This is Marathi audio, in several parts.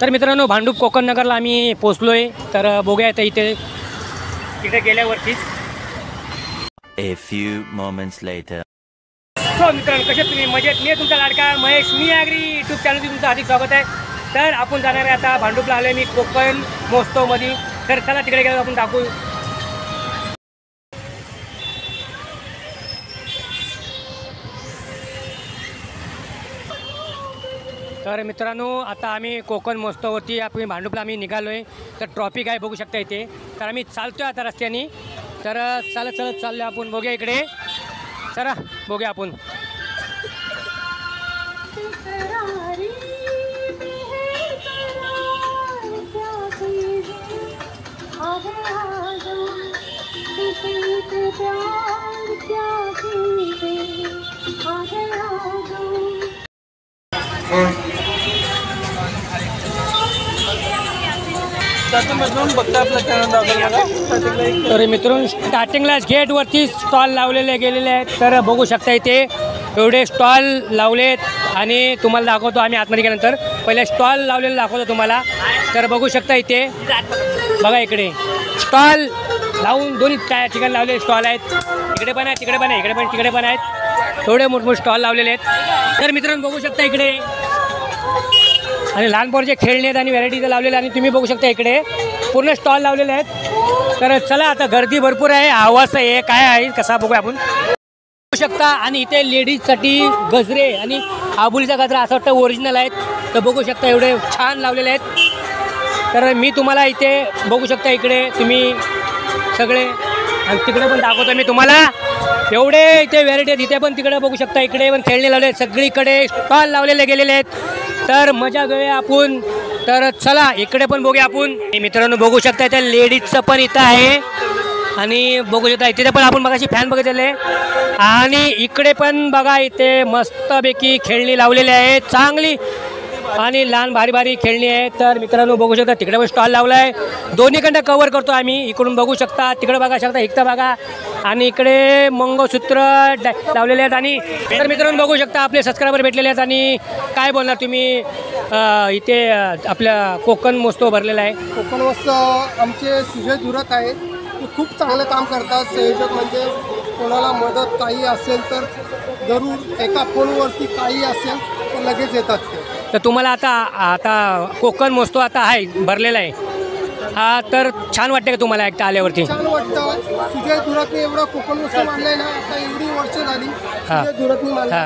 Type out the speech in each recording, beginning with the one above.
तर मित्रांनो भांडूप कोकण नगरला आम्ही पोहोचलोय. तर बघूया आता इथे गेल्यावरतीच. A few moments later. So मित्रांनो कसे तुम्ही मजेत? मी तुमचा लाडका महेश मी आगरी यूट्यूब चॅनलवर तुमचं अधिक स्वागत आहे. तर आपण जाणार आहे आता भांडूपला आलोय मी कोकण महोत्सवमध्ये. तर चला तिकडे गेलो आपण दाखवू. तर मित्रांनो आता आम्ही कोकण महोत्सवावरती आपण भांडूपला आम्ही निघालो आहे. तर ट्रॉफिक आहे बघू शकता इथे. तर आम्ही चालतो आहे आता रस्त्याने. तर चालत चालत चाललो आपण. बघूया इकडे. चला बघूया आपण. तर मित्रांनो स्टार्टिंगलाच गेटवरती स्टॉल लावलेले गेलेले आहेत. तर बघू शकता इथे एवढे स्टॉल लावलेत आणि तुम्हाला दाखवतो आम्ही आतमध्ये गेल्यानंतर. पहिले स्टॉल लावलेले दाखवतो तुम्हाला. तर बघू शकता इथे बघा इकडे स्टॉल लावून दोन्ही ठिकाणी लावलेले स्टॉल आहेत. इकडे पण आहेत तिकडे पण आहे, इकडे पण तिकडे पण आहेत. थोडे मोठमोठे स्टॉल लावलेले आहेत. तर मित्रांनो बघू शकता इकडे आणि लहान पोराचे खेळणे आहेत आणि व्हरायटीचं लावलेलं. आणि तुम्ही बघू शकता इकडे पूर्ण स्टॉल लावलेले आहेत. तर चला आता गर्दी भरपूर आहे. आवाज आहे काय आहे कसा बघूया आपण. बघू शकता आणि इथे लेडीजसाठी गजरे आणि आबुलीचा गजरा असं वाटतं ओरिजिनल आहेत. तर बघू शकता एवढे छान लावलेले आहेत. तर मी तुम्हाला इथे बघू शकता इकडे तुम्ही सगळे आणि तिकडे पण दाखवतो मी तुम्हाला. एवढे इथे व्हरायटी आहेत. इथे पण तिकडे बघू शकता इकडे पण खेळणे लावले आहेत. सगळीकडे स्टॉल लावलेले गेलेले आहेत. तर मजा घेऊया आपण. तर चला इकडे पण बघूया आपण. मित्रांनो बघू शकता इथे लेडीजचं पण इथं आहे आणि बघू शकता इथे पण आपण बघाशी फॅन बघितलेले. आणि इकडे पण बघा इथे मस्तपैकी खेळणी लावलेली आहे चांगली आणि लहान भारी भारी खेळणी आहेत. तर मित्रांनो बघू शकता तिकडे पण स्टॉल लावला आहे. दोन्हीकडे कव्हर करतो आम्ही. इकडून बघू शकता तिकडे बघा शकता इकडं बघा आणि इकडे मंगळसूत्र लावलेले आहेत. आणि तर मित्रांनो बघू शकता आपले सबस्क्रायबर भेटलेले आहेत. आणि काय बोलणार तुम्ही इथे आपल्या कोकण महोत्सव भरलेला आहे. कोकण महोत्सव आमचे सुजय धुरत आहे. ते खूप चांगलं काम करतात. संयोजक म्हणजे कोणाला मदत काही असेल तर जरूर एका फोनवरती काही असेल तर लगेच येतात ते. तर तुम्हाला आता कोकण महोत्सव आता आहे भरलेला आहे हा. तर छान वाटतं का तुम्हाला एकटा आल्यावरती? छान वाटतं. सुजय धुरतने एवढा कोकण महोत्सव मानलाय ना. आता एवढी वर्ष झाली सुजय धुरतने मानला.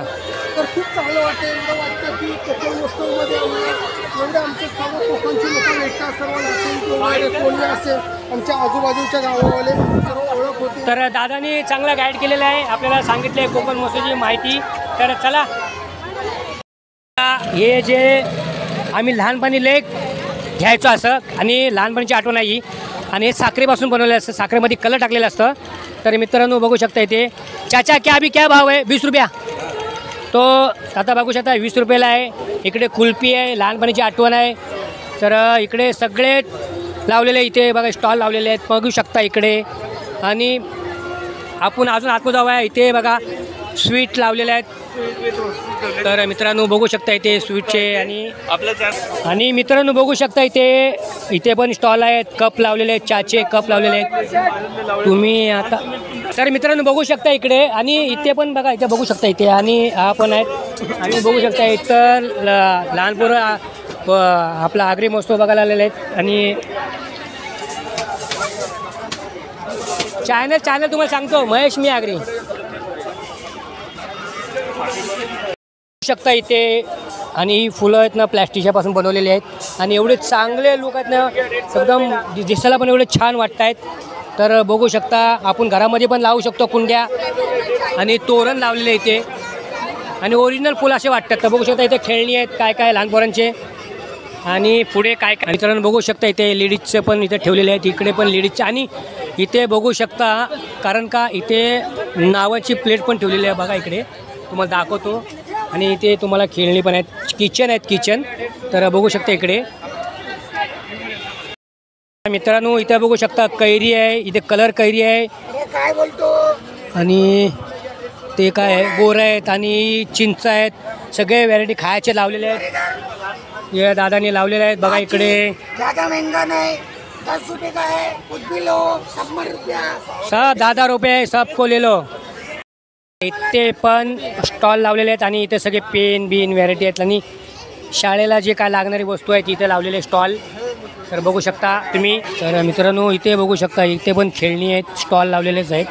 तर खूप चांगलं वाटतं. एवढं वाटतं की कोकण महोत्सवमध्ये एवढे आमचे सर्व कोकणची लोक भेटतात. सर्व नातेवाईक कोणी असेल आमच्या आजूबाजूच्या गावावाले सर्व ओळख होते. तर दादानी चांगला गाईड केलेला आहे. आपल्याला सांगितलं आहे कोकण महोत्सवाची माहिती. तर चला हे जे आम्ही लहानपणी लेक घ्यायचो असं आणि लहानपणीची आठवण आहे. आणि हे साखरेपासून बनवलेलं असतं. साखरेमध्ये कलर टाकलेलं असतं. तर मित्रांनो बघू शकता इथे चाचा क्या भाव आहे? 20 रुपया. तो आता बघू शकता 20 रुपयाला आहे. इकडे कुल्फी आहे लहानपणीची आठवण आहे. तर इकडे सगळे लावलेले इथे बघा स्टॉल लावलेले आहेत बघू शकता इकडे. आणि आपण अजून आतमध्ये जाऊया. इथे बघा स्वीट लावलेले आहेत. तर मित्रांनो बघू शकता इथे स्वीटचे आणि मित्रांनो बघू शकता इथे पण स्टॉल आहेत. कप लावलेले आहेत. चहाचे कप लावलेले आहेत तुम्ही आता. तर मित्रांनो बघू शकता इकडे आणि इथे पण बघा इथे बघू शकता इथे आणि हा पण आहेत. आणि बघू शकता इथं लहान पोरं आपला आगरी महोत्सव बघायला आलेले आहेत. आणि चॅनल तुम्हाला सांगतो महेश मी आगरी शकता इथे. आणि ही फुलं आहेत ना प्लॅस्टिकच्यापासून बनवलेली आहेत. आणि एवढे चांगले लोक आहेत ना एकदम दिसायला पण एवढे छान वाटत आहेत. तर बघू शकता आपण घरामध्ये पण लावू शकतो कुंड्या आणि तोरण लावलेले इथे आणि ओरिजिनल फुल असे वाटतात. तर बघू शकता इथे खेळणी आहेत काय लहान पोरांचे. आणि पुढे काय मित्रांनो बघू शकता इथे लेडीजचे पण इथे ठेवलेले आहेत. इकडे पण लेडीजचे आणि इथे बघू शकता कारण का इथे नावाची प्लेट पण ठेवलेली आहे बघा इकडे तुम्हाला दाखवतो. आणि इथे तुम्हाला खेळणी पण आहेत. किचन. तर बघू शकता इकडे मित्रांनो इथे बघू शकता कैरी आहे. इथे कलर कैरी आहे. काय बोलतो. आणि ते काय आहे बोर आहेत आणि चिंच आहेत. सगळे व्हरायटी खायचे लावलेले आहेत. हे दादानी लावलेले आहेत बघा इकडे. ज़्यादा महंगा नहीं, 10 रुपये का है, कुछ भी लो, सब में रुपया. सब 10 रुपये सबको ले लो. इथे पण स्टॉल लावलेले आहेत आणि इथे सगळे पेन बिन व्हरायटी आहेत आणि शाळेला जे काय लागणारी वस्तू आहेत इथे लावलेले स्टॉल. तर बघू शकता तुम्ही. तर मित्रांनो इथे बघू शकता इथे पण खेळणी आहेत, स्टॉल लावलेलेच आहेत.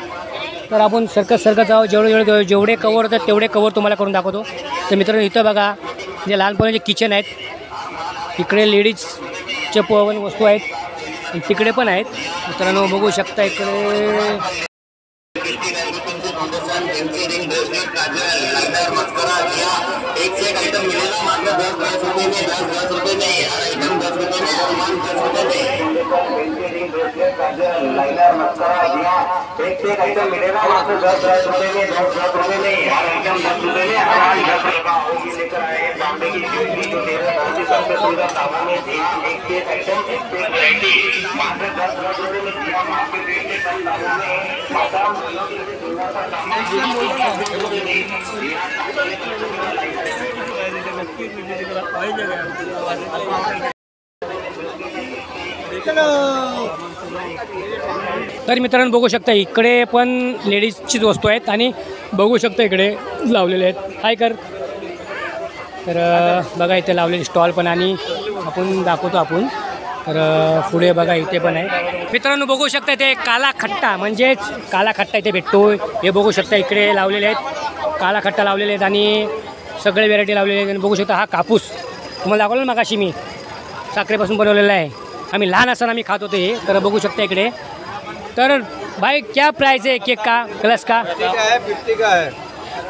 तर आपण सरकत जाऊ, जेवढे कवर होतात तेवढे कवर तुम्हाला करून दाखवतो. तर मित्रांनो इथं बघा जे लहानपणाचे किचन आहेत, इकडे लेडीजचे पण वस्तू आहेत, तिकडे पण आहेत. मित्रांनो बघू शकता इकडे तर मित्रांनो बघू शकता इकडे पण लेडीजचीच वस्तू आहेत आणि बघू शकता इकडे लावलेले आहेत. हाय कर. तर बघा इथे लावलेले स्टॉल पण आणि आपण दाखवतो आपण. तर पुढे बघा इथे पण आहे. मित्रांनो बघू शकता इथे काला खट्टा म्हणजेच काला खट्टा इथे भेटतो. हे बघू शकता इकडे लावलेले आहेत, काला खट्टा लावलेले आहेत आणि सगळे व्हेरायटी लावलेले आहेत. आणि बघू शकता हा कापूस तुम्हाला दाखवलं ना मगाशी मी, साखरेपासून बनवलेला आहे. आम्ही लहान असताना आम्ही खात होते हे. तर बघू शकता इकडे. तर भाई क्या प्राइस है केक का, ग्लास का? 50 का है.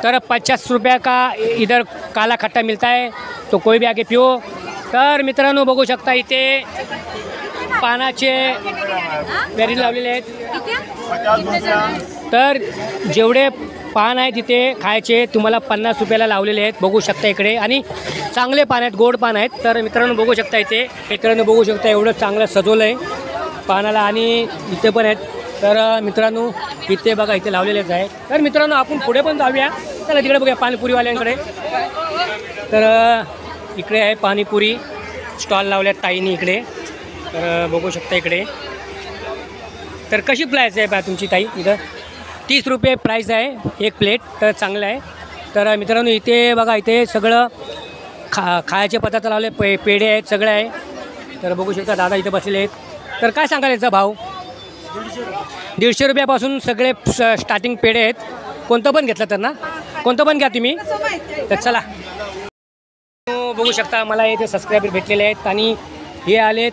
तर 50 रुपये का इधर काला खट्टा मिलता है, तो कोई भी आके पिओ. तर मित्रांनो बघू शकता इथे पानाचे व्हेरायटी लावलेले आहेत. तर जेवढे पान आहेत तिथे खायचे तुम्हाला 50 रुपयाला लावलेले आहेत. बघू शकता इकडे आणि चांगले पान आहेत, गोड पान आहेत. तर मित्रांनो बघू शकता इथे. मित्रांनो बघू शकता एवढं चांगलं सजवलं आहे पानाला आणि इथे पण आहेत. तर मित्रांनो इथे बघा इथे लावलेलेच आहे. तर मित्रांनो आपण पुढे पण जाऊया. चला तिकडे बघूया पाणीपुरीवाल्यांकडे. तर इकडे आहे पाणीपुरी स्टॉल लावल्यात ताईनी इकडे. तर बघू शकता इकडे. तर कशी प्राईस आहे बा तुमची ताई इथं? 30 रुपये प्राईस आहे एक प्लेट. तर चांगलं आहे. तर मित्रांनो इथे बघा इथे सगळं खायचे पदार्थ लावले, पेढे आहेत, सगळे आहे. तर बघू शकता दादा इथे बसलेले आहेत. तर काय सांगाल याचा भाव? 150 रुपयापासून सगळे स्टार्टिंग पेढे आहेत. कोणतं पण घेतलं तर ना, कोणतं पण घ्या तुम्ही. तर चला बघू शकता मला इथे सबस्क्रायबर भेटलेले आहेत आणि हे आलेत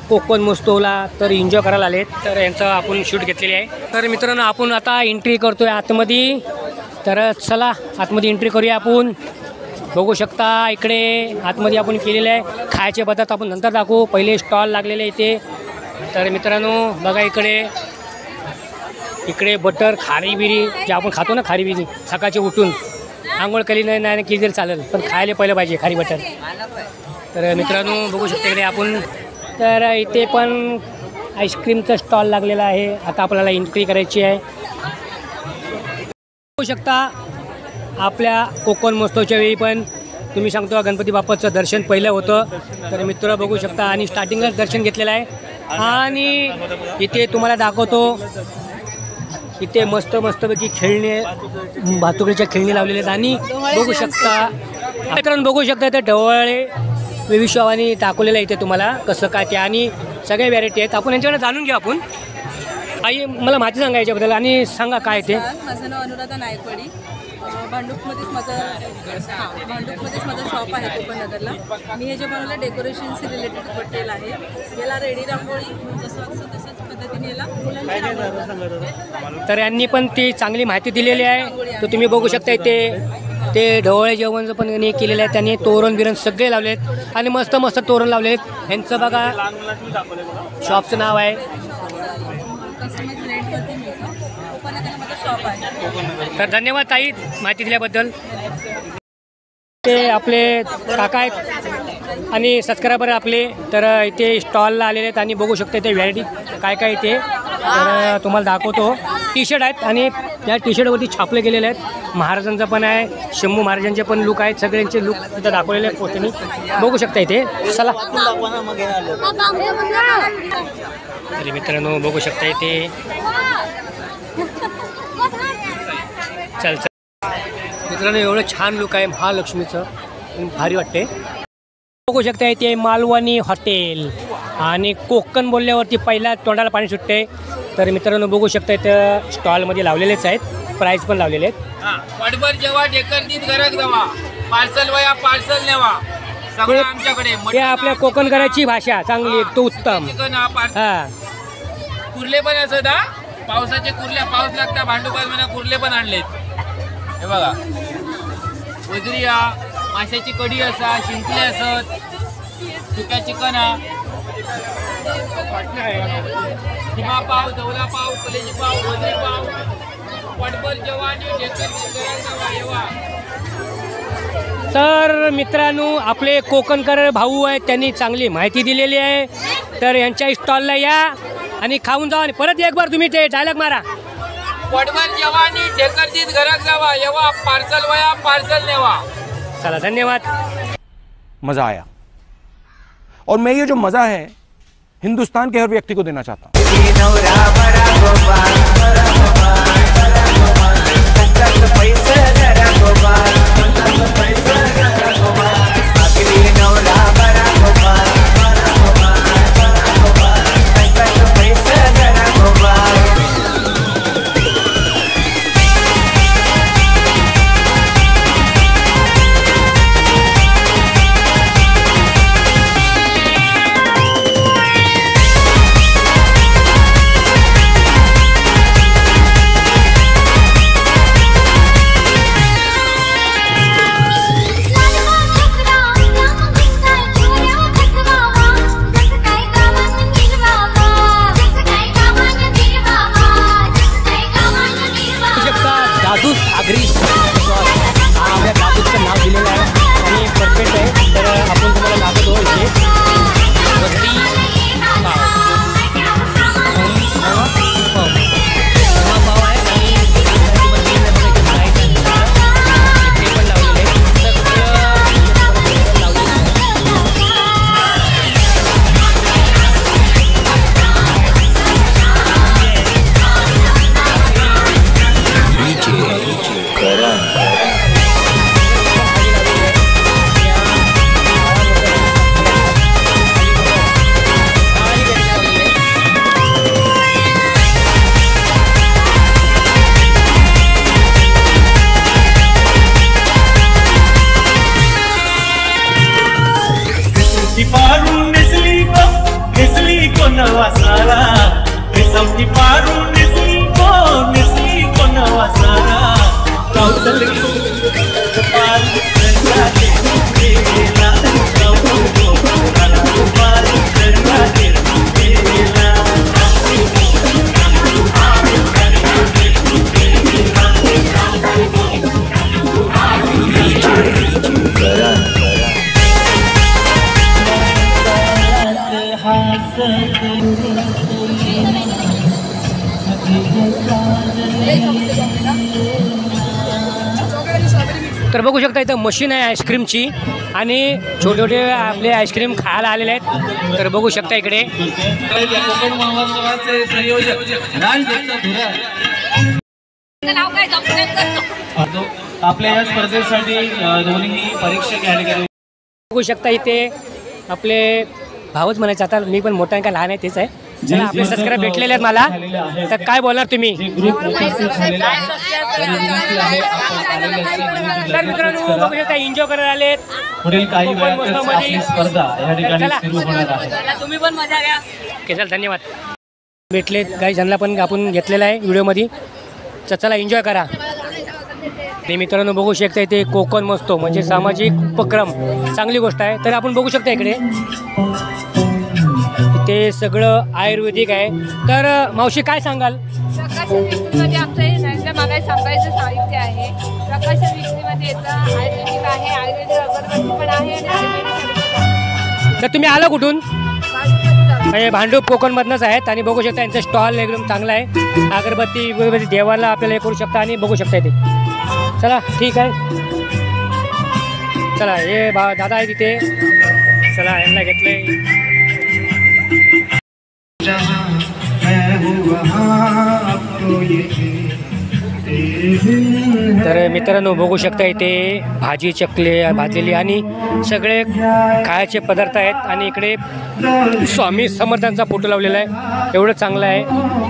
कोकण महोत्सवला. तर एन्जॉय करायला आलेत. तर यांचं आपण शूट घेतलेली आहे. तर मित्रांनो आपण आता एंट्री करतोय आतमध्ये. तर चला आतमध्ये एंट्री करूया आपण. बघू शकता इकडे आतमध्ये आपण केलेलं आहे. खायचे पदार्थ आपण नंतर दाखवू, पहिले स्टॉल लागलेले इथे. तर मित्रांनो बघा इकडे बटर खारी बिरी जे आपण खातो ना, खारी बिरी सकाळची उठून आंघोळ केली नाही केली तरी चालेल, पण खायला पहिलं पाहिजे खारी बटर. तर मित्रांनो बघू शकता इकडे आपण. तर इथे पण आईस्क्रीमचा स्टॉल लागलेला आहे. आता आपल्याला एंट्री करायची आहे. बघू शकता आपल्या कोकण महोत्सवच्या वेळी पण तुम्ही सांगतो गणपती बाप्पाचं दर्शन पहिलं होतं. तर मित्र बघू शकता आणि स्टार्टिंगलाच दर्शन घेतलेलं आहे. आणि इथे तुम्हाला दाखवतो इथे मस्तपैकी खेळणे, भातुकलीच्या खेळणी लावलेले आहेत. आणि बघू शकता मित्रांनो बघू शकता इथे ढवळे विश्वानी दाखवलेलं आहे इथे तुम्हाला कसं काय ते. आणि सगळ्या व्हॅरायटी आहेत. आपण यांच्याकडे जाणून घेऊ आपण. आई मला माहिती सांगा याच्याबद्दल आणि सांगा काय ते. माझं नाव अनुराधा नायकवाडी. भांडूपमध्येच माझं शॉप आहे कोकणनगरला. मी हे जे बनवलं डेकोरेशनशी रिलेटेड मटेरियल आहे. याला रेडी रांगोळी जसं असं तसंच पद्धतीने याला मुलांची रांगोळी. तर यांनी पण ती चांगली माहिती दिलेली आहे. तर तुम्ही बघू शकता इथे ते ढवळे जेवणचं पण केलेलं आहे. त्यांनी तोरण बिरण सगळे लावले आहेत आणि मस्त तोरण लावले आहेत. ह्यांचं बघा शॉपचं नाव आहे. कस्टमाइज रेटवरती मिळतं. कोकणनगरला माझं शॉप आहे. तर धन्यवाद ताई माहिती दिल्याबद्दल. ते आपले काका आहेत आणि सबस्क्रायबर आपले. तर इथे स्टॉलला आलेले आहेत आणि बघू शकता इथे व्हॅरायटी काय इथे. तर तुम्हाला दाखवतो. टी शर्ट आहेत आणि त्या टी शर्टवरती छापले गेलेले आहेत. महाराजांचा पण आहे, शंभू महाराजांचे पण लुक आहेत, सगळ्यांचे लुक तिथं दाखवलेले आहेत पोस्टनी बघू शकता इथे. चला तरी मित्रांनो बघू शकता इथे. चल मित्रांनो एवढं छान लुक आहे महालक्ष्मीचं, भारी वाटते. बघू शकता इथे मालवणी हॉटेल आणि कोकण बोलल्यावरती पहिला तोंडाला पाणी सुटते. तर मित्रांनो बघू शकता इथं स्टॉलमध्ये लावलेलेच आहेत, प्राईस पण लावलेले आहेत. पटभर जेव्हा डेकरतीत घरात जावा, पार्सल वया पार्सल नेवा, सगळं आमच्याकडे. ते आपल्या कोकणकराची भाषा चांगली तो उत्तम. हा कुर्ले पण असत हा, पावसाचे कुर्ले, पाऊस लागता भांडूपास म्हणा कुर्ले पण आणलेत. हे बघा वजरी हा, माशाची कढी असा, शिंकले असत, सुक्या चिकन हा, किमा पाव, जवला पाव, कलेजी पाव, वजरी पाव, पटभर जेव्हा आणि डेकरतीत घरात जावा येवा. तर मित्रांनो आपले कोकणकर भाऊ आहेत, त्यांनी चांगली माहिती दिलेली आहे. तर यांच्या स्टॉलला या आणि खाऊन जावा. आणि परत एक बार तुम्ही ते डायलॉग मारा, पटभर जेव्हा आणि डेकरतीत घरात जावा येवा, पार्सल वया पार्सल नेवा. चला धन्यवाद. मज़ा आया और मैं ये जो मज़ा है हिंदुस्तान के हर व्यक्ति को देना चाहता हूँ. दादूस आगरी आपल्या दादूचं नाव दिलेलं आहे आणि परफेक्ट आहे. तर आपण तुम्हाला दाखवतो इथे वजरी पाव आहे आणि ते पण लावलेले नवा सारा रेशमची पारू नेसली को नवा सारा कौशल पाल तर बघू शकता इथं मशीन आहे आईस्क्रीमची आणि छोटे छोटे आपले आईस्क्रीम खायला आलेले आहेत. तर बघू शकता इकडे कोकण महोत्सवाचे संयोजक आपल्या या स्पर्धेसाठी दोन्ही परीक्षक या ठिकाणी बघू शकता इथे आपले भावच म्हणायचं. आता मी पण मोठा का लहान आहे तेच आहे. चला आपले सबस्क्राईब भेटलेले आहेत मला, तर काय बोलणार तुम्ही? तर मित्रांनो बघू शकता एन्जॉय करायला आलेत. पुढील काही वेळातच आपली स्पर्धा या ठिकाणी सुरू होणार आहे. तुम्ही पण मजा घ्या. ओके चल धन्यवाद. भेटलेत काही जणांना पण आपण घेतलेला आहे व्हिडिओमध्ये. चला एन्जॉय करा. ते मित्रांनो बघू शकता इथे कोकण महोत्सव म्हणजे सामाजिक उपक्रम चांगली गोष्ट आहे. तर आपण बघू शकता इकडे इथे सगळं आयुर्वेदिक आहे. तर मावशी काय सांगाल? प्रकाशन विक्रीमध्ये आमचं हे सांगितलं मागे सांगायचं साहित्य आहे. प्रकाशन विक्रीमध्ये येतं आयुर्वेदिक आहे, आयुर्वेदिक अगरबत्ती पण आहे आणि आयुर्वेदिक. तर तुम्ही आला कुठून? बाजूमध्ये हे भांडूप कोकणमधनंच आहेत आणि बघू शकता यांचं स्टॉल एकदम चांगला आहे. अगरबत्ती देवाला आपल्याला हे करू शकता आणि बघू शकता इथे. चला ठीक आहे, चला हे दादा आहे तिथे, चला यांना घेतलंय. तर मित्रांनो बघू शकता इथे भाजी चकले भाजलेली आणि सगळे खायचे पदार्थ आहेत आणि इकडे स्वामी समर्थांचा फोटो लावलेला आहे, एवढं चांगलं आहे.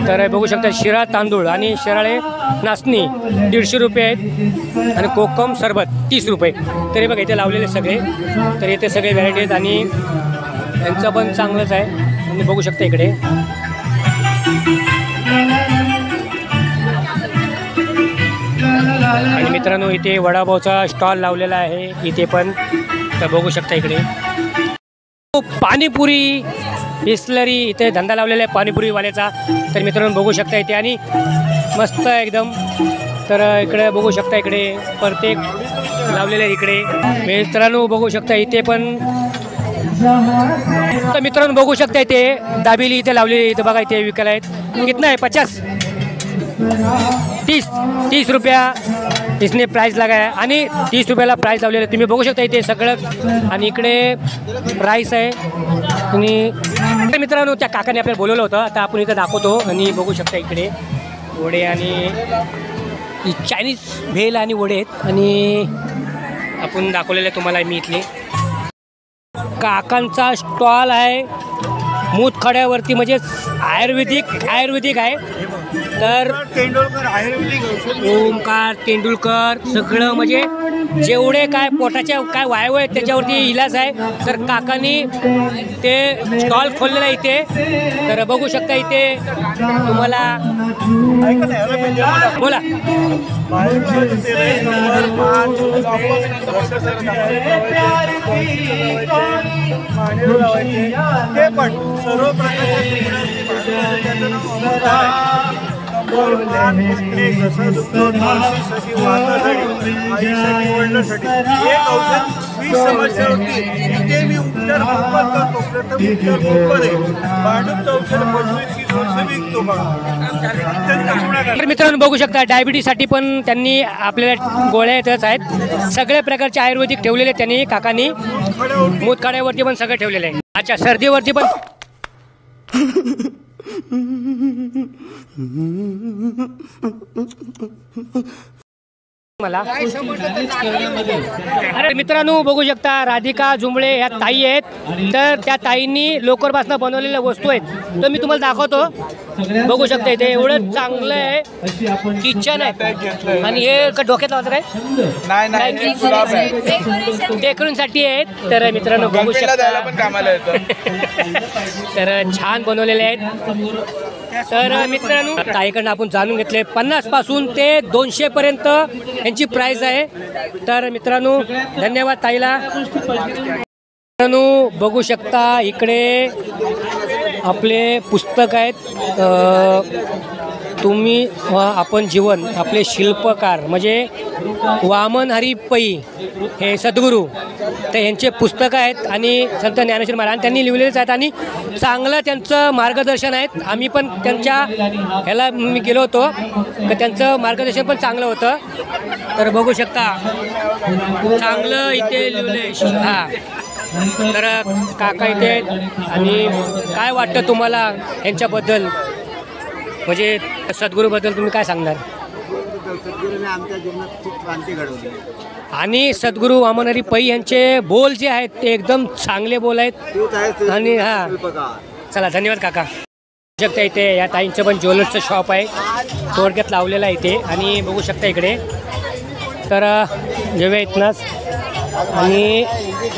तर बघू शकता शिरा तांदूळ आणि शिराळे नाचणी 150 रुपये आहेत आणि कोकम सरबत 30 रुपये. तरी बघा इथे लावलेले सगळे, तर इथे सगळे व्हरायटी आहेत आणि यांचं पण चांगलंच आहे आणि बघू शकता इकडे. आणि मित्रांनो इथे वडापावचा स्टॉल लावलेला आहे इथे पण, तर बघू शकता इकडे. पाणीपुरी बिस्लरी इथे धंदा लावलेला आहे पाणीपुरीवाल्याचा. तर मित्रांनो बघू शकता इथे आणि मस्त एकदम. तर इकडे बघू शकता इकडे प्रत्येक लावलेले आहे इकडे. मित्रांनो बघू शकता इथे पण. तर मित्रांनो बघू शकता इथे दाबेली इथे लावलेली इथे बघा इथे विकायला आहेत. कितना आहे 50 30 रुपया इसने प्राइस लगाया आणि 30 रुपयाला प्राइस लावलेलं तुम्ही बघू शकता इथे सगळं. आणि इकडे प्राइस आहे. आणि मित्रांनो त्या काकाने आपल्याला बोलवलं होतं, आता आपण इथं दाखवतो. आणि बघू शकता इकडे वडे आणि चायनीज भेल आणि वडे आहेत आणि आपण दाखवलेलं आहे तुम्हाला मी इथले. काकांचा स्टॉल आहे मुतखड्यावरती, म्हणजे आयुर्वेदिक आहे. तर तेंडुलकर आयुर्वेदिक ओमकार तेंडुलकर सगळं म्हणजे जेवढे काय पोटाच्या काय वायू आहेत त्याच्यावरती इलाज आहे. तर काकांनी ते स्टॉल खोललेला इथे. तर बघू शकता इथे तुम्हाला. बोला ते पण सर्व समस्या होती ते मी उपचार करतो. प्रथम उपचार भांडूपचं औषध 25 वर्ष विकतो बघा. तर मित्रांनो बघू शकता डायबिटीजसाठी पण त्यांनी आपल्याला गोळ्या येतच आहेत. सगळ्या प्रकारचे आयुर्वेदिक ठेवलेले त्यांनी काकांनी. मूतखड्यावरती पण सगळं ठेवलेलं आहे. अच्छा सर्दीवरती पण. मला अरे मित्रांनो बघू शकता राधिका जुंबळे ह्या ताई आहेत. तर त्या ताईंनी लोकरपासून बनवलेल्या वस्तू आहेत, तर मी तुम्हाला दाखवतो. बघू शकता इथे एवढं चांगलं आहे किचन आहे. आणि हे डोक्यात लावतं काय डेकोरेशनसाठी आहेत. तर मित्रांनो बघू शकता तर छान बनवलेले आहेत. तर मित्रांनो ताईकडनं आपण जाणून घेतले 50 पासून ते 200 पर्यंत यांची प्राइस आहे. तर मित्रांनो धन्यवाद ताईला. मित्रांनो बघू शकता इकडे आपले पुस्तक आहेत. तुम्ही आपण जीवन आपले शिल्पकार म्हणजे वामन हरी पै हे सद्गुरू, तर यांचे पुस्तकं आहेत आणि संत ज्ञानेश्वर महाराज त्यांनी लिहिलेलेच आहेत आणि चांगलं त्यांचं मार्गदर्शन आहेत. आम्ही पण त्यांच्या ह्याला मी गेलो होतो तर त्यांचं मार्गदर्शन पण चांगलं होतं. तर बघू शकता चांगलं इथे लिहिलं. हां तर काका इथे आहेत. आणि काय वाटतं तुम्हाला यांच्याबद्दल, म्हणजे सद्गुरूबद्दल तुम्ही काय सांगणार? सद्गुरूने आमच्या जीवनात खूप क्रांती घडवली आणि सद्गुरू वामनहरी पै यांचे बोल जे आहेत ते एकदम चांगले बोल आहेत. आणि हां चला धन्यवाद काका. शकता इथे या ताईंचं पण ज्वेलर्सचं शॉप आहे, थोडक्यात लावलेलं आहे इथे. आणि बघू शकता इकडे तर जेव्हा इथनंच. आणि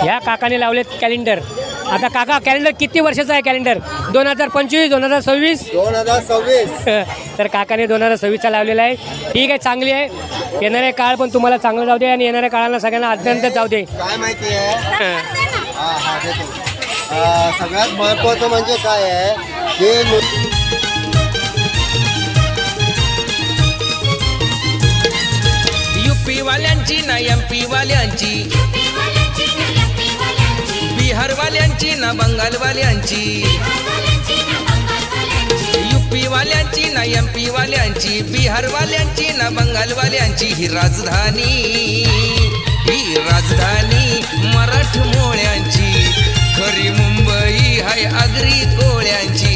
ह्या काकाने लावलेत कॅलेंडर. आता काका कॅलेंडर किती वर्षाचं आहे कॅलेंडर? 2025 2026 तर काकाने 2026चा लावलेला आहे. ठीक आहे चांगली आहे. येणारे काळ पण तुम्हाला चांगलं जाऊ दे आणि येणाऱ्या काळाला सगळ्यांना अत्यंत जाऊ दे. काय माहिती आहे सगळ्यात महत्त्वाचं म्हणजे काय आहे हे यूपी वाल्यांची ना एमपी वाल्यांची, बिहार वाल्यांची ना बंगाल वाल्यांची. वाल्यांची ना MP वाल्यांची, बिहार वाल्यांची ना बंगाल वाल्यांची ही राजधानी, ही राजधानी मराठमोळ्यांची, खरी मुंबई हाय आगरी कोळ्यांची.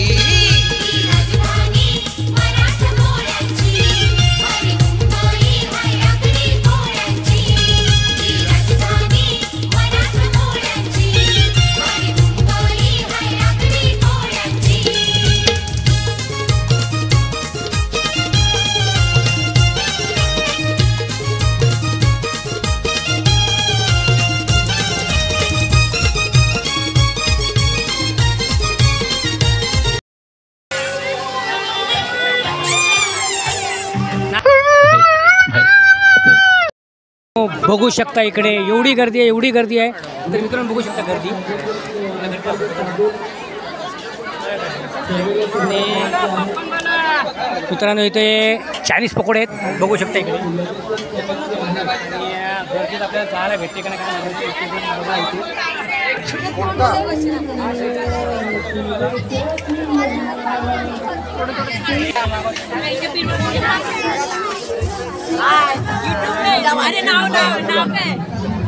बघू शकता इकडे एवढी गर्दी आहे तर मित्रांनो बघू शकता गर्दी. आणि मित्रांनो इथे चायनीज पकोडे आहेत बघू शकता इकडे. गर्दीत आपल्याला जायला भेटते का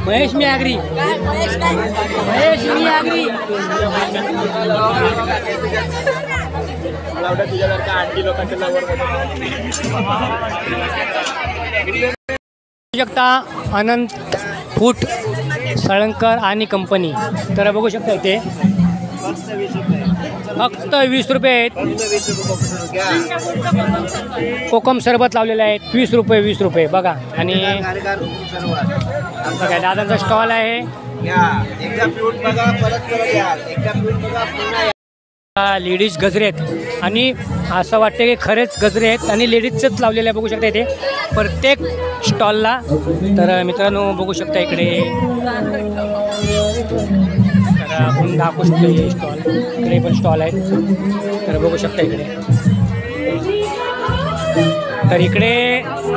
महेश मी आगरी, महेश मी आगरी. शकता अनंत फूट सळंकर आणि कंपनी. तर बघू शकता इथे फक्त 20 रुपये आहेत. कोकम सरबत लावलेले आहेत 20 रुपये बघा. आणि बघा दादांचा स्टॉल आहे. लेडीज गजरे आहेत आणि असं वाटतं की खरेच गजरे आहेत आणि लेडीजचंच लावलेलं आहे बघू शकता इथे प्रत्येक स्टॉलला. तर मित्रांनो बघू शकता इकडे तर आपण दाखवू शकतो हे स्टॉल. इकडे पण स्टॉल आहेत तर बघू शकता इकडे. तर इकडे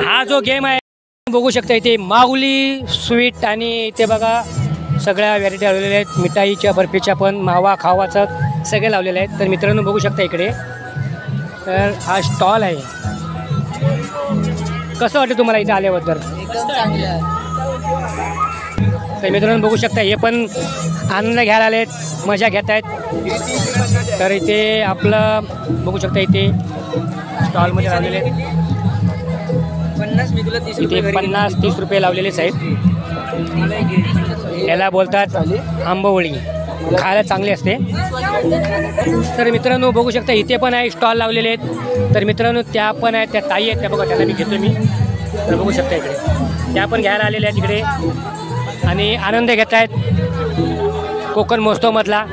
हा जो गेम आहे बघू शकता इथे माऊली स्वीट आणि इथे बघा सगळ्या व्हॅरायटी लावलेल्या आहेत. मिठाईच्या बर्फीच्या पण मावा खावाचं सगळे लावलेले आहेत. तर मित्रांनो बघू शकता इकडे तर हा स्टॉल आहे. कसं वाटतं तुम्हाला इथे आल्याबद्दल? तर मित्रांनो बघू शकता हे पण आनंद घ्यायला आलेत, मजा घेत आहेत. तर इथे आपलं बघू शकता इथे स्टॉलमध्ये लावलेले आहेत इथे 50-30 रुपये लावलेलेच आहेत. याला बोलतात आंबवळी, खायला चांगली असते. तर मित्रांनो बघू शकता इथे पण आहे स्टॉल लावलेले आहेत. तर मित्रांनो त्या पण आहेत, त्या ताई आहेत त्या बघा, त्याला मी घेतो मी. तर बघू शकता इकडे त्या पण घ्यायला आलेल्या आहेत इकडे आणि आनंद घेत आहेत कोकण महोत्सवमधला.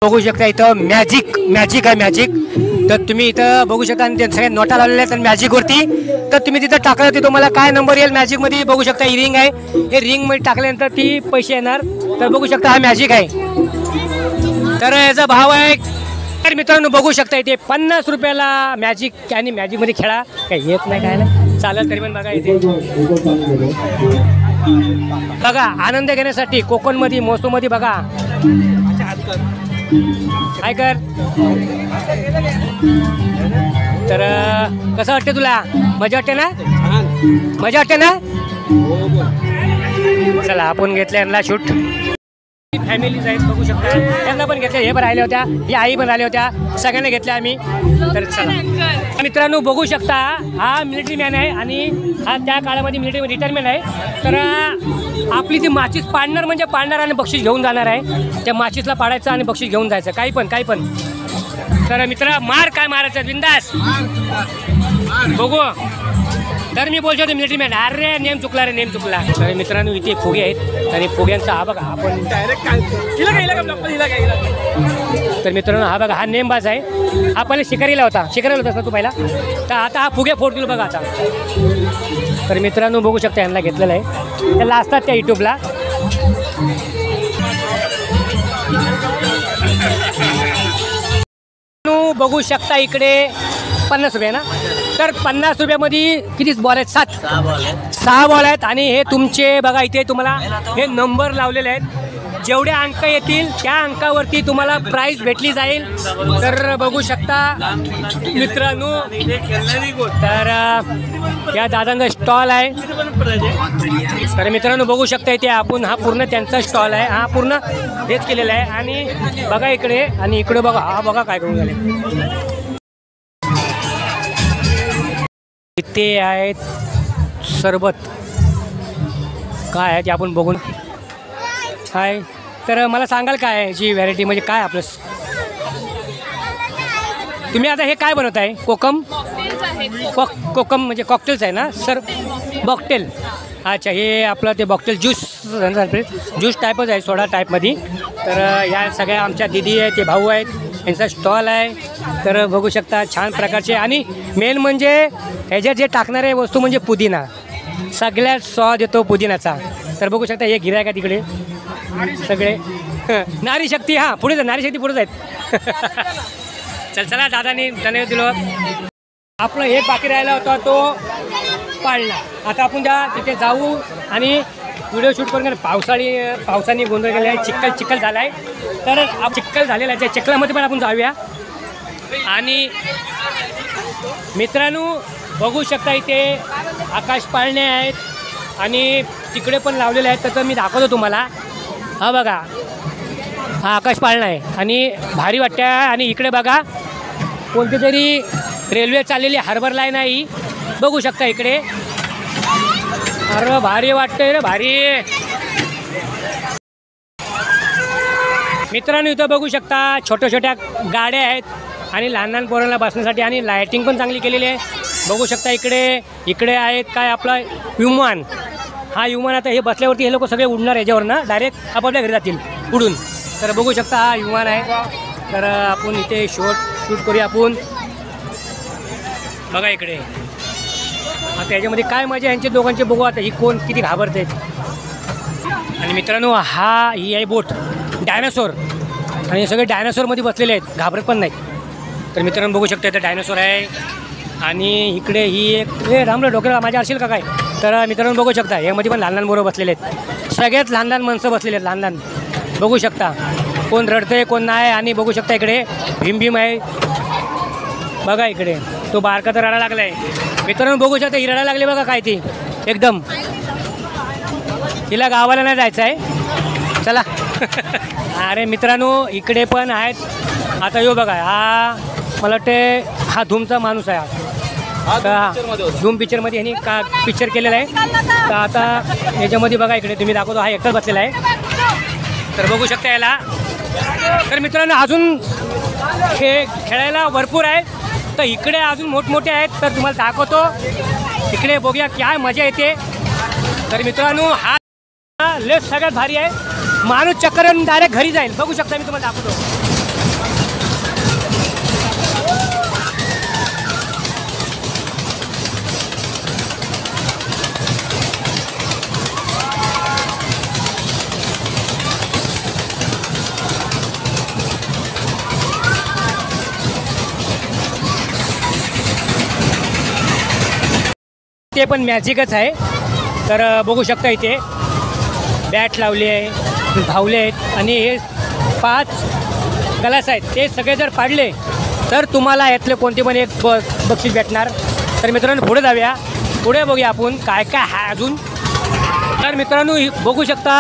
बघू शकता इथं मॅजिक आहे. तर तुम्ही इथं बघू शकता आणि सगळ्या नोटा लावलेल्या आहेत मॅजिकवरती. तर तुम्ही तिथं टाकलं तर तुम्हाला काय नंबर येईल मॅजिकमध्ये बघू शकता. ही रिंग आहे, हे रिंगमध्ये टाकल्यानंतर ती पैसे येणार. तर बघू शकता हा मॅजिक आहे. तर याचा भाव आहे तर मित्रांनो बघू शकता इथे 50 रुपयाला मॅजिक. आणि मॅजिकमध्ये खेळा काही येत नाही काय नाही चालेल तरी पण बघा इथे बघा आनंद घेण्यासाठी कोकणमध्ये महोत्सवमध्ये बघा काय कर. तर कसं वाटतं तुला? मजा वाटते ना? मजा वाटते ना? चला आपण घेतलं यांना शूट. फॅमिलीज आहेत बघू शकता त्यांना पण घेतल्या. हे पण राहिल्या होत्या, ही आई पण आल्या होत्या, सगळ्यांना घेतल्या आम्ही. तर चला मित्रांनो बघू शकता हा मिलिटरी मॅन आहे आणि हा त्या काळामध्ये मिलिटरी रिटायरमेंट आहे. तर आपली ती माचीस पाडणार म्हणजे पाडणार आणि बक्षीस घेऊन जाणार आहे. त्या माचीसला पाडायचं आणि बक्षीस घेऊन जायचं काही पण. तर मित्र मार काय मारायचं बिंदास बघू. तर मी बोलतो मिलिटरी मॅन अरे नेम चुकला. तर मित्रांनो इथे फुगे आहेत आणि फुग्यांचा हा बघा आपण तर मित्रांनो हा बघा हा नेमबाज आहे. हा पहिले शिकारीला होता ना तू पहिला. तर आता हा फुगे फोडतील बघा आता. तर मित्रांनो बघू शकता यांना घेतलेलं आहे, त्याला असतात त्या यूट्यूबला. बघू शकता इकडे 50 रुपये ना. तर 50 रुपयामध्ये किती बॉल आहेत? 6 बॉल आहेत. आणि हे तुमचे बघा इथे तुम्हाला हे नंबर लावलेले आहेत. जेवढे अंक येतील त्या अंकावरती तुम्हाला प्राईज भेटली जाईल. तर बघू शकता मित्रांनो, तर या दादांचा स्टॉल आहे. तर मित्रांनो बघू शकता इथे आपण हा पूर्ण त्यांचा स्टॉल आहे. हा पूर्ण हेच केलेला आहे. आणि बघा इकडे आणि इकडे बघा, हा बघा काय करून झाले. इथे आहेत सरबत, काय आहे ते आपण बघून. हाय, तर मला सांगाल काय आहे याची व्हॅरायटी, म्हणजे काय आपलं तुम्ही आता हे काय बनवत आहे? कोकम कोकम म्हणजे कॉकटेल्स आहे ना सर? बॉकटेल. अच्छा, हे आपलं ते बॉकटेल ज्यूस टाईपच आहे, सोडा टाईपमध्ये. तर ह्या सगळ्या आमच्या दिदी आहेत, ते भाऊ आहेत, यांचा स्टॉल आहे. तर बघू शकता छान प्रकारचे. आणि मेन म्हणजे ह्याच्यात जे टाकणारे वस्तू म्हणजे पुदिना, सगळ्यात स्वाद येतो पुदिनाचा. तर बघू शकता हे गिऱ्हाईक आहे तिकडे सगळे. नारी शक्ती, हां पुढेच आहे, नारी शक्ती पुढेच आहेत. चला दादानी धन्यवाद दिलं. आपलं एक बाकी राहिला होता तो पाळणा. आता आपण त्या तिथे जाऊ आणि व्हिडिओ शूट करून. पावसाने गोंधळ केला आहे, चिखल झाला आहे. तर चिखल झालेला आहे, त्या चिखलामध्ये पण आपण जाऊया. आणि मित्रांनो बघू शकता इथे आकाश पाळणे आहेत आणि तिकडे पण लावलेले आहेत. तर मी दाखवतो तुम्हाला. हा बघा, हा आकाश पाळणा आहे आणि भारी वाटते. आणि इकडे बघा कोणती तरी रेल्वे चाललेली हार्बर लाईन आहे ही, बघू शकता इकडे. अरे भारी वाटतंय रे, भारी. मित्रांनो इथं बघू शकता छोट्या छोट्या गाड्या आहेत आणि लहान पोरांना बसण्यासाठी. आणि लायटिंग पण चांगली केलेली आहे. बघू शकता इकडे आहेत काय आपला विमान. हा विमान आता हे बसल्यावरती हे लोक सगळे उडणार याच्यावर ना, डायरेक्ट आपापल्या घरी जातील उडून. तर बघू शकता हा विमान आहे. तर आपण इथे शूट करूया आपण. बघा इकडे आता याच्यामध्ये काय मजा यांचे दोघांचे, बघू आता ही कोण किती घाबरते. आणि मित्रांनो ही आहे बोट डायनासोर आणि सगळे डायनासोरमध्ये बसलेले आहेत, घाबरत पण नाहीत. तर मित्रांनो बघू शकता इथं डायनासोर आहे. आणि इकडे ही एक रामलं डोक्याला माझ्या असेल का काय. तर मित्रांनो बघू शकता यामध्ये पण लहान पोरं बसलेले आहेत, सगळ्यात लहान माणसं बसलेले आहेत, लहान बघू शकता. कोण रडतंय कोण नाही. आणि बघू शकता इकडे भीम आहे बघा. इकडे तो बारका तर रडायला लागला आहे. मित्रांनो बघू शकता ही रडायला लागली बघा काय ती एकदम. तिला गावाला नाही जायचं आहे. चला. अरे मित्रांनो इकडे पण आहेत. आता यो बघा, हा मला वाटते हा धूमचा माणूस आहे. धूम पिक्चरमध्ये ह्यांनी का पिक्चर केलेला आहे. तर आता याच्यामध्ये बघा इकडे तुम्ही दाखवतो हा एकटाच बसलेला आहे. तर बघू शकता याला. तर मित्रांनो अजून खेळायला भरपूर आहे. तर इकडे अजून मोठमोठे आहेत, तर तुम्हाला दाखवतो. इकडे बघूया काय मजा येते. तर मित्रांनो हा लेस सगळ्यात भारी आहे. माणूस चक्कर येऊन डायरेक्ट घरी जाईल. बघू शकता मी तुम्हाला दाखवतो. ते पण मॅजिकच आहे. तर बघू शकता इथे बॅट लावली आहे, धावले आहेत आणि हे 5 ग्लास आहेत. ते सगळे जर पाडले तर तुम्हाला यातले कोणते पण एक बक्षीस भेटणार. तर मित्रांनो पुढे जाऊया, पुढे बघूया आपण काय काय आहे अजून. तर मित्रांनो बघू शकता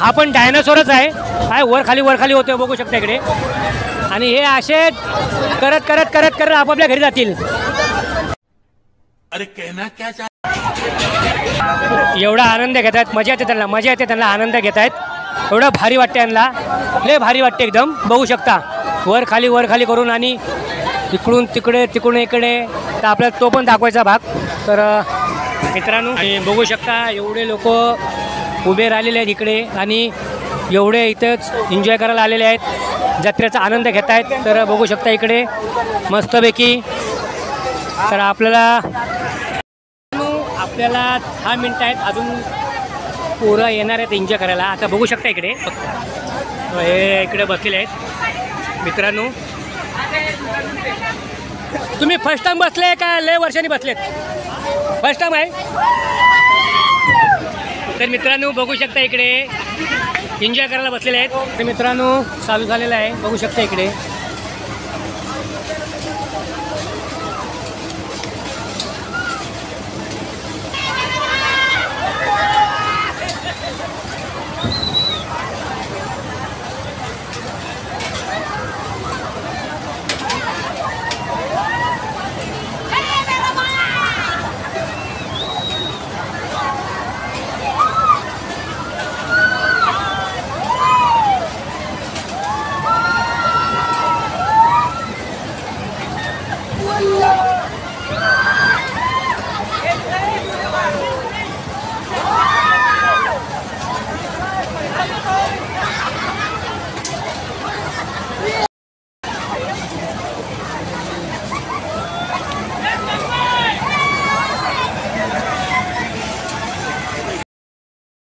हा पण डायनासोरच आहे. काय वर खाली होते बघू शकता इकडे. आणि हे असे करत करत करत करत आपापल्या घरी जातील. अरे कहना क्या एवढा आनंद घेत आहेत, मजा येते त्यांना आनंद घेत आहेत. एवढं भारी वाटते यांना, लय भारी वाटते एकदम. बघू शकता वर खाली करून आणि इकडून तिकडे तिकडून इकडे. तर आपल्याला तो पण दाखवायचा भाग. तर मित्रांनो बघू शकता एवढे लोक उभे राहिलेले आहेत इकडे आणि एवढे इथंच एन्जॉय करायला आलेले आहेत, जत्रेचा आनंद घेत आहेत. तर बघू शकता इकडे मस्तपैकी. तर आपल्याला 10 मिनटं आहेत अजून, पोरं येणार आहेत एन्जॉय करायला. आता बघू शकता इकडे हे इकडे बसलेले आहेत. मित्रांनो तुम्ही फर्स्ट टाइम बसले का लय वर्षांनी बसलेत? फर्स्ट टाइम आहे. तर मित्रांनो बघू शकता इकडे एन्जॉय करायला बसलेले आहेत. तर मित्रांनो चालू झालेलं आहे, बघू शकता इकडे.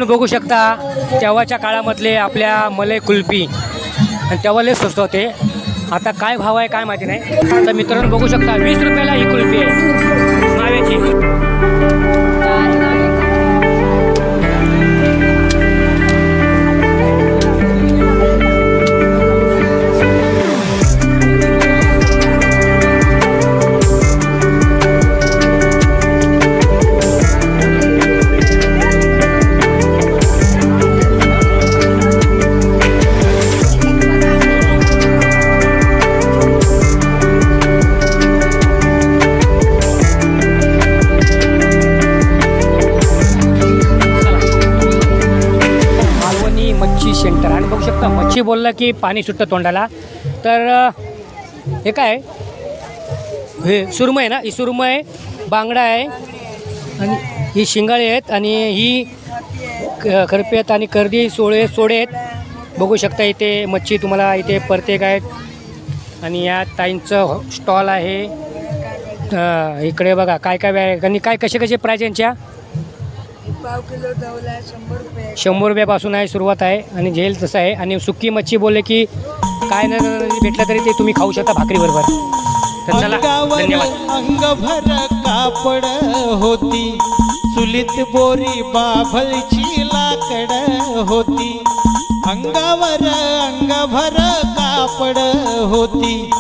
बघू शकता तेव्हाच्या काळामधले आपल्या मलई कुल्फी, आणि तेव्हा लय स्वस्त होते. आता काय भाव आहे काय माहिती नाही. तर मित्रांनो बघू शकता 20 रुपयाला ही कुल्फी आहे माव्याची. सेंटर आणि बघू शकता मच्छी बोललं की पाणी सुटतं तोंडाला. तर हे काय हे सुरमई आहे ना, ही सुरमई बांगडा आहे आणि ही शिंगाळे आहेत आणि ही करपे आहेत आणि कर्दी सोडे आहेत. बघू शकता इथे मच्छी तुम्हाला इथे परतेक आहेत आणि या ताईंचं स्टॉल आहे. इकडे बघा काय काय आणि काय कसे कसे प्राईज यांच्या. पाव किलो जवला 100 रुपये. 100 रुपयापासून आहे सुरुवात आहे आणि झेल तसं आहे. आणि सुकी मच्छी बोलले की काय न भेटलं तरी ते तुम्ही खाऊ शकता भाकरीबरोबर. तर चला धन्यवाद. अंगभर कापड होती, चुलीत बोरी बाभळची लाकड होती. अंगभर कापड होती,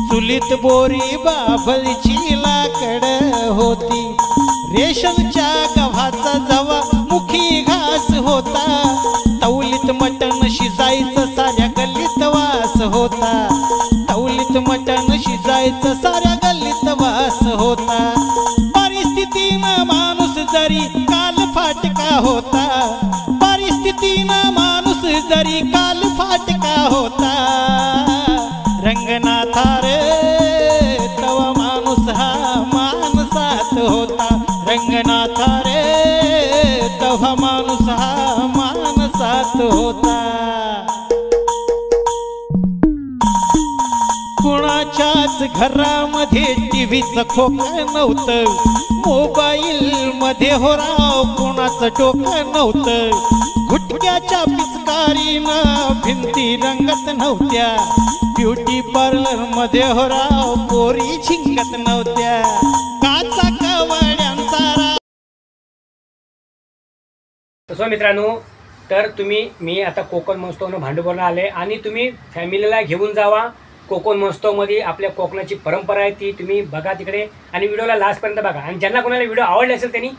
चुलीत बोरी बाभळची लाकड होती. रेशमच्या गव्हाचा जवा मुखी घास होता, तवलीत मटण शिजायचं साऱ्या गल्लीत वास होता. तवलीत मटण शिजायचं साऱ्या गल्लीत वास होता. परिस्थितीनं माणूस जरी काल फाटका होता, परिस्थितीनं माणूस जरी काल फाटका होता. रंगनाथा रे तवा माणूस हा माणसात होता. रंगनाथा रे तवा माणूस हा माणसात होता. कुणाच्याच घरामध्ये टीव्हीचं खोकं नव्हतं, मोबाईल मध्ये हो राव कुणाचं डोकं नव्हतं. गुटक्याच्या पिचकारीनं भिंती रंगत नव्हत्या, ब्युटी पार्लर मध्ये हो राव पोरी झिंगत नव्हत्या. काचा कवड्यांचा. तसं मित्रांनो, तर मी आता कोकण महोत्सवानं भांडुपवरून आले आणि तुम्ही फॅमिलीला घेऊन जावा. कोकण महोत्सवमध्ये आपल्या कोकणाची परंपरा आहे ती तुम्ही बघा तिकडे आणि व्हिडिओला लास्टपर्यंत बघा. आणि ज्यांना कोणाला व्हिडिओ आवडले असेल त्यांनी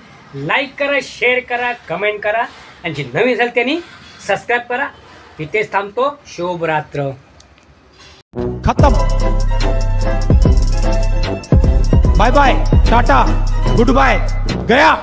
लाईक करा, शेअर करा, कमेंट करा आणि जे नवीन असेल त्यांनी सबस्क्राईब करा. इथेच थांबतो. शुभरात्र. खत्म. Bye bye, tata, good bye, गया.